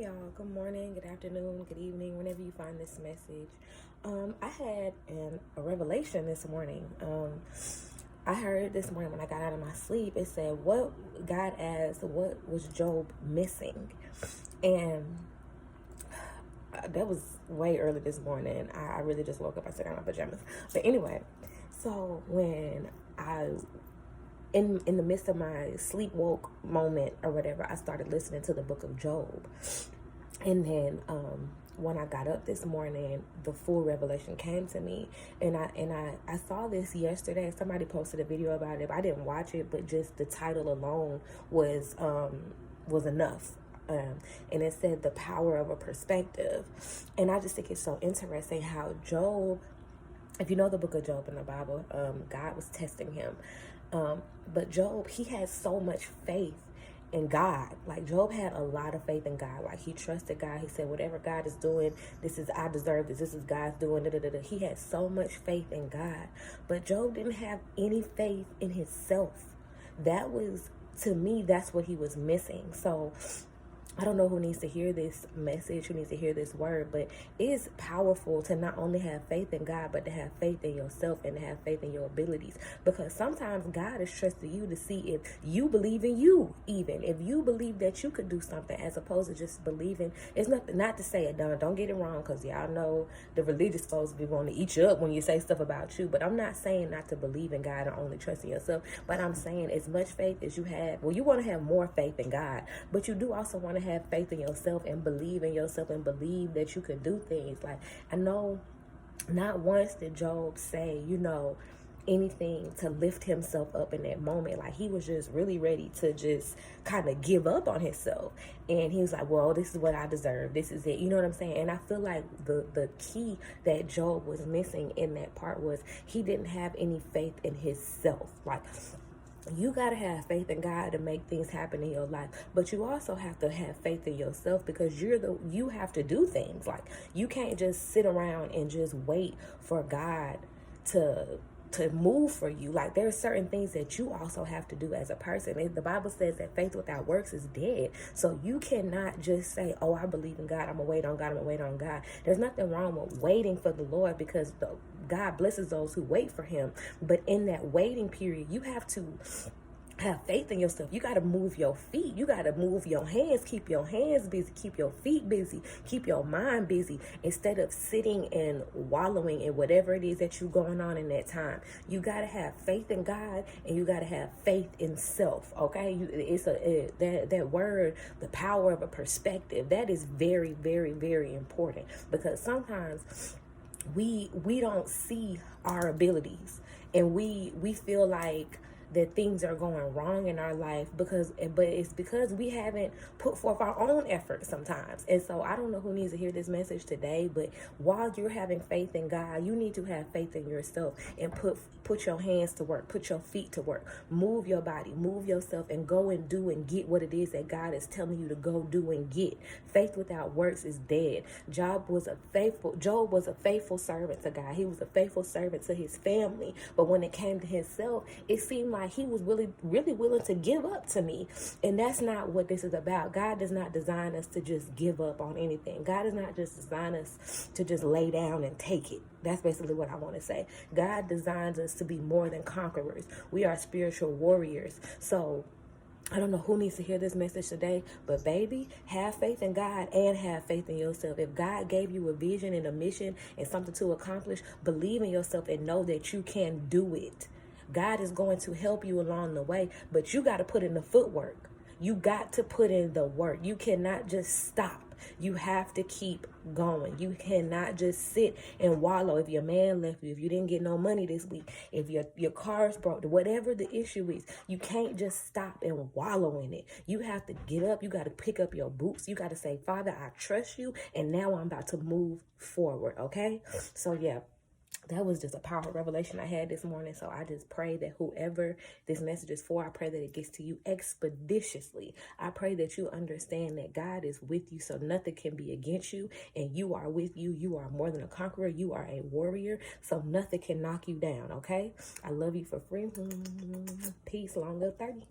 y'all. Good morning, good afternoon, good evening, whenever you find this message. I had a revelation this morning. I heard this morning when I got out of my sleep, it said, what God asked, what was Job missing? And that was way early this morning. I really just woke up. I took out my pajamas. But anyway, so when in the midst of my sleep woke moment or whatever, I started listening to the book of Job. And then when I got up this morning, the full revelation came to me. And I saw this yesterday. Somebody posted a video about it, but I didn't watch it, but just the title alone was enough. And it said the power of a perspective. And I just think it's so interesting how Job, if you know the book of Job in the Bible, God was testing him. But Job, he had so much faith in God. Like Job had a lot of faith in God. Like he trusted God. He said, whatever God is doing, I deserve this. This is God's doing. Da, da, da, da. He had so much faith in God. But Job didn't have any faith in himself. That was, to me, that's what he was missing. So I don't know who needs to hear this message, who needs to hear this word, but it is powerful to not only have faith in God, but to have faith in yourself and to have faith in your abilities. Because sometimes God is trusting you to see if you believe in you, even if you believe that you could do something, as opposed to just believing. It's not to say it, don't get it wrong, because y'all know the religious folks be wanting to eat you up when you say stuff about you. But I'm not saying not to believe in God and only trust in yourself. But I'm saying as much faith as you have, well, you want to have more faith in God, but you do also want to have faith in yourself and believe in yourself and believe that you can do things. Like, I know not once did Job say, anything to lift himself up in that moment. Like he was just really ready to just kind of give up on himself. And he was like, well, this is what I deserve. This is it. You know what I'm saying? And I feel like the key that Job was missing in that part was he didn't have any faith in himself. Like, you got to have faith in God to make things happen in your life, but you also have to have faith in yourself, because you have to do things. Like, you can't just sit around and just wait for God to move for you. Like, there are certain things that you also have to do as a person. And the Bible says that faith without works is dead. So you cannot just say, oh, I believe in God, I'm gonna wait on God, I'm gonna wait on God. There's nothing wrong with waiting for the Lord, because God blesses those who wait for him. But in that waiting period, you have to have faith in yourself. You got to move your feet. You got to move your hands. Keep your hands busy. Keep your feet busy. Keep your mind busy, instead of sitting and wallowing in whatever it is that you're going on in that time. You got to have faith in God, and you got to have faith in self. Okay, that word, the power of a perspective. That is very, very, very important, because sometimes we don't see our abilities, and we feel like that things are going wrong in our life but it's because we haven't put forth our own effort sometimes. And so I don't know who needs to hear this message today, but while you're having faith in God, you need to have faith in yourself and put your hands to work, put your feet to work, move your body, move yourself, and go and do and get what it is that God is telling you to go do and get. Faith without works is dead. Job was a faithful servant to God. He was a faithful servant to his family, but when it came to himself, it seemed like he was really willing to give up to me. And that's not what this is about. God does not design us to just give up on anything. God does not just design us to just lay down and take it. That's basically what I want to say. God designs us to be more than conquerors. We are spiritual warriors. So I don't know who needs to hear this message today, but baby, have faith in God and have faith in yourself. If God gave you a vision and a mission and something to accomplish, believe in yourself and know that you can do it. God is going to help you along the way, but you got to put in the footwork. You got to put in the work. You cannot just stop. You have to keep going. You cannot just sit and wallow. If your man left you, if you didn't get no money this week, if your car's broke, whatever the issue is, you can't just stop and wallow in it. You have to get up. You got to pick up your boots. You got to say, Father, I trust you, and now I'm about to move forward, okay? So yeah. That was just a powerful revelation I had this morning. So I just pray that whoever this message is for, I pray that it gets to you expeditiously. I pray that you understand that God is with you, so nothing can be against you, and you are with you. You are more than a conqueror. You are a warrior, so nothing can knock you down, okay? I love you for free. Peace. Long live 30.